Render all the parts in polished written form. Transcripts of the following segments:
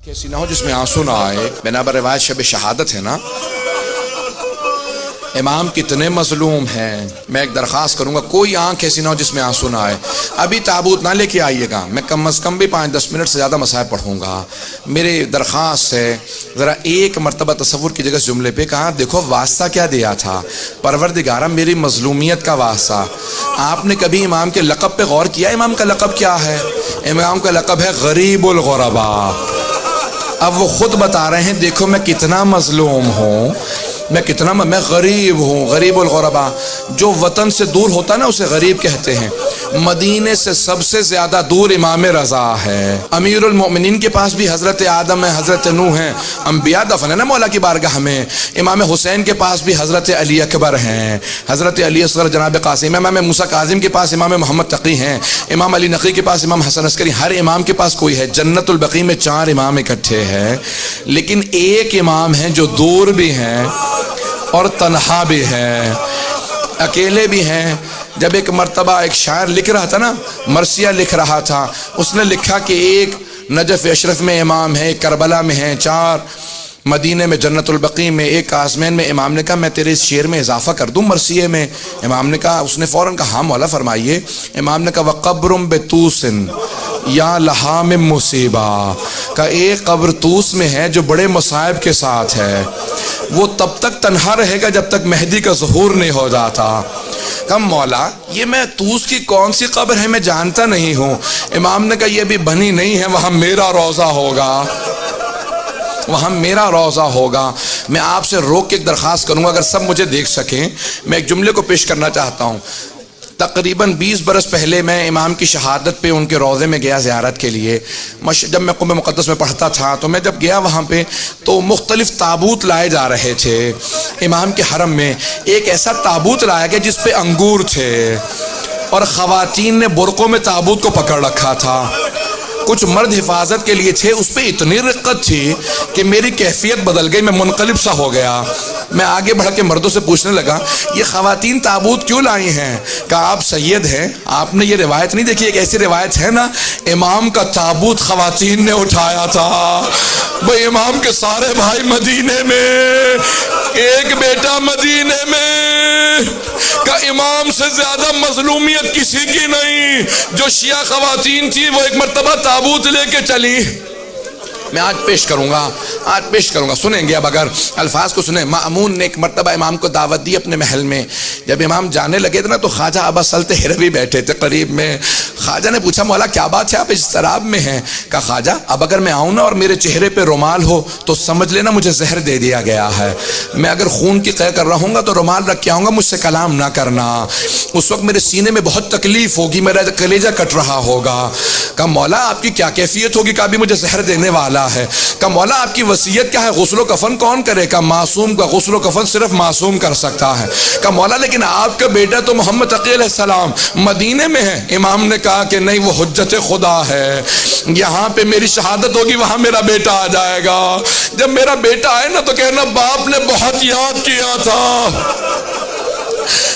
ایسی نہ ہو جس میں آنسو نہ آئے. بنابر روایت شب شہادت ہے نا, امام کتنے مظلوم ہیں. میں ایک درخواست کروں گا, کوئی آنکھ ایسی نہ ہو جس میں آنسو نہ آئے. ابھی تابوت نہ لے کے آئیے گا, میں کم از کم بھی 5-10 منٹ سے زیادہ مسائل پڑھوں گا. میری درخواست ہے ذرا ایک مرتبہ تصور کی جگہ جملے پہ کہا, دیکھو واسطہ کیا دیا تھا, پروردگارہ میری مظلومیت کا واسطہ. آپ نے کبھی امام کے لقب پہ غور کیا؟ امام کا لقب کیا ہے؟ امام کا لقب ہے غریب الغرباء. اب وہ خود بتا رہے ہیں, دیکھو میں کتنا مظلوم ہوں, میں غریب ہوں. غریب الغرباء, جو وطن سے دور ہوتا نا اسے غریب کہتے ہیں. مدینے سے سب سے زیادہ دور امام رضا ہے. امیر المؤمنین کے پاس بھی حضرت آدم ہے, حضرت نوح ہیں, انبیاء دفن ہے نا مولا کی بارگاہ میں. امام حسین کے پاس بھی حضرت علی اکبر ہیں, حضرت علی اصغر جناب قاسم. امام موسیٰ کاظم کے پاس امام محمد تقی ہیں, امام علی نقی کے پاس امام حسن عسکری. ہر امام کے پاس کوئی ہے. جنت البقیع میں 4 امام اکٹھے ہیں, لیکن ایک امام ہے جو دور بھی ہیں اور تنہا بھی ہے, اکیلے بھی ہیں. جب ایک مرتبہ ایک شاعر لکھ رہا تھا نا, مرثیہ لکھ رہا تھا, اس نے لکھا کہ ایک نجف اشرف میں امام ہے, ایک کربلا میں ہیں, 4 مدینے میں جنت البقیع میں, ایک کاظمین میں. امام نے کہا میں تیرے اس شعر میں اضافہ کر دوں مرثیے میں. امام نے کہا, اس نے فوراً کہا ہاں مولا فرمائیے. امام نے کہا وَقَبْرٌ بِتُوسٍ یا لہا من مصیبہ, کا ایک قبر توس میں ہے جو بڑے مصائب کے ساتھ ہے. وہ تب تک تنہا رہے گا جب تک مہدی کا ظہور نہیں ہو جاتا. کم مولا یہ میں توس کی کون سی قبر ہے میں جانتا نہیں ہوں. امام نے کہا یہ بھی بنی نہیں ہے, وہاں میرا روضہ ہوگا, وہاں میرا روضہ ہوگا. میں آپ سے روک کے ایک درخواست کروں گا, اگر سب مجھے دیکھ سکیں, میں ایک جملے کو پیش کرنا چاہتا ہوں. تقریباً 20 برس پہلے میں امام کی شہادت پہ ان کے روضے میں گیا زیارت کے لیے. جب میں قم مقدس میں پڑھتا تھا تو میں جب گیا وہاں پہ تو مختلف تابوت لائے جا رہے تھے امام کے حرم میں. ایک ایسا تابوت لایا گیا جس پہ انگور تھے, اور خواتین نے برقعوں میں تابوت کو پکڑ رکھا تھا. کچھ مرد حفاظت کے لیے تھے. اس پہ اتنی رقت تھی کہ میری کیفیت بدل گئی, میں منقلب سا ہو گیا. میں آگے بڑھ کے مردوں سے پوچھنے لگا یہ خواتین تابوت کیوں لائی ہیں؟ کہا آپ سید ہیں, آپ نے یہ روایت نہیں دیکھی؟ ایک ایسی روایت ہے نا, امام کا تابوت خواتین نے اٹھایا تھا. بھئی امام کے سارے بھائی مدینے میں, ایک بیٹا مدینے میں, کہ امام سے زیادہ مظلومیت کسی کی نہیں. جو شیعہ خواتین تھی وہ ایک مرتبہ تابوت لے کے چلی. میں آج پیش کروں گا, سنیں گے اب اگر الفاظ کو سنیں. مأمون نے ایک مرتبہ امام کو دعوت دی اپنے محل میں. جب امام جانے لگے تھے نا تو خواجہ ابا سلط ہروی بیٹھے تھے قریب میں. خواجہ نے پوچھا مولا کیا بات ہے, آپ اس شراب میں ہیں؟ کہا خواجہ اب اگر میں آؤں نا اور میرے چہرے پہ رومال ہو تو سمجھ لینا مجھے زہر دے دیا گیا ہے. میں اگر خون کی قے کر رہا ہوں گا تو رومال رکھ کے آؤں گا, مجھ سے کلام نہ کرنا. اس وقت میرے سینے میں بہت تکلیف ہوگی, میرا کلیجہ کٹ رہا ہوگا. کہا مولا آپ کی کیا کیفیت ہوگی؟ کہا بھی مجھے زہر دینے والا ہے. کہ مولا آپ کی وصیت کیا ہے, غسل و کفن کون کرے؟ کہ معصوم کا غسل و کفن صرف معصوم کر سکتا ہے. کہ مولا لیکن آپ کا بیٹا تو محمد تقی علیہ السلام مدینے میں ہے. امام نے کہا کہ نہیں, وہ حجت خدا ہے, یہاں پہ میری شہادت ہوگی وہاں میرا بیٹا آ جائے گا. جب میرا بیٹا آئے نا تو کہنا باپ نے بہت یاد کیا تھا.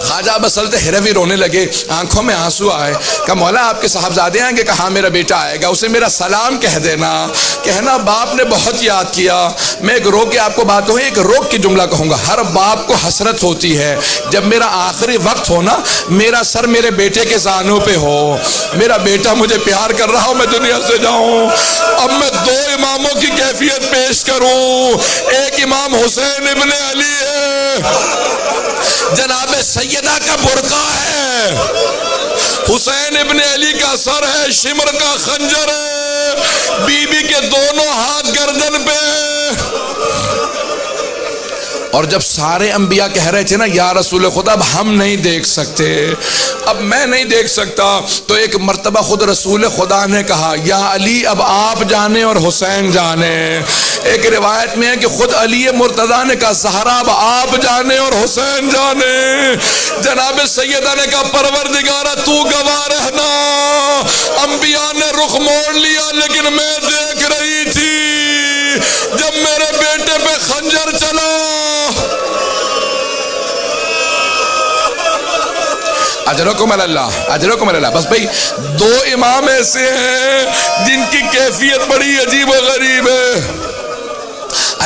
خواجہ ابا سلط ہروی رونے لگے, آنکھوں میں آنسو آئے. کہ مولا آپ کے صاحبزادے آئیں گے؟ کہا میرا بیٹا آئے گا, اسے میرا سلام کہہ دینا, کہنا باپ نے بہت یاد کیا. میں ایک روک کے آپ کو بات ایک روک کی جملہ کہوں گا. ہر باپ کو حسرت ہوتی ہے جب میرا آخری وقت ہو نا, میرا سر میرے بیٹے کے زانوں پہ ہو, میرا بیٹا مجھے پیار کر رہا ہو, میں دنیا سے جاؤں. اب میں 2 اماموں کی کیفیت پیش کروں. ایک امام حسین ابن علی ہے, جناب سیدہ کا برقع ہے, حسین ابن علی کا سر ہے, شمر کا خنجر ہے, بی بی کے دونوں ہاتھ گردن پہ. اور جب سارے انبیاء کہہ رہے تھے نا یا رسول خدا اب ہم نہیں دیکھ سکتے, اب میں نہیں دیکھ سکتا, تو ایک مرتبہ خود رسول خدا نے کہا یا علی اب آپ جانے اور حسین جانے. ایک روایت میں ہے کہ خود علی مرتضیٰ نے کہا زہرا اب آپ جانے اور حسین جانے. جناب سیدہ نے کہا پروردگارہ تو گواہ رہنا, انبیاء نے رخ موڑ لیا لیکن میں دیکھ رہی تھی جب میرے بیٹے پہ خنجر چلا. اجرکم اللہ, اجرکم اللہ. بس بھئی 2 امام ایسے ہیں جن کی کیفیت بڑی عجیب و غریب ہے.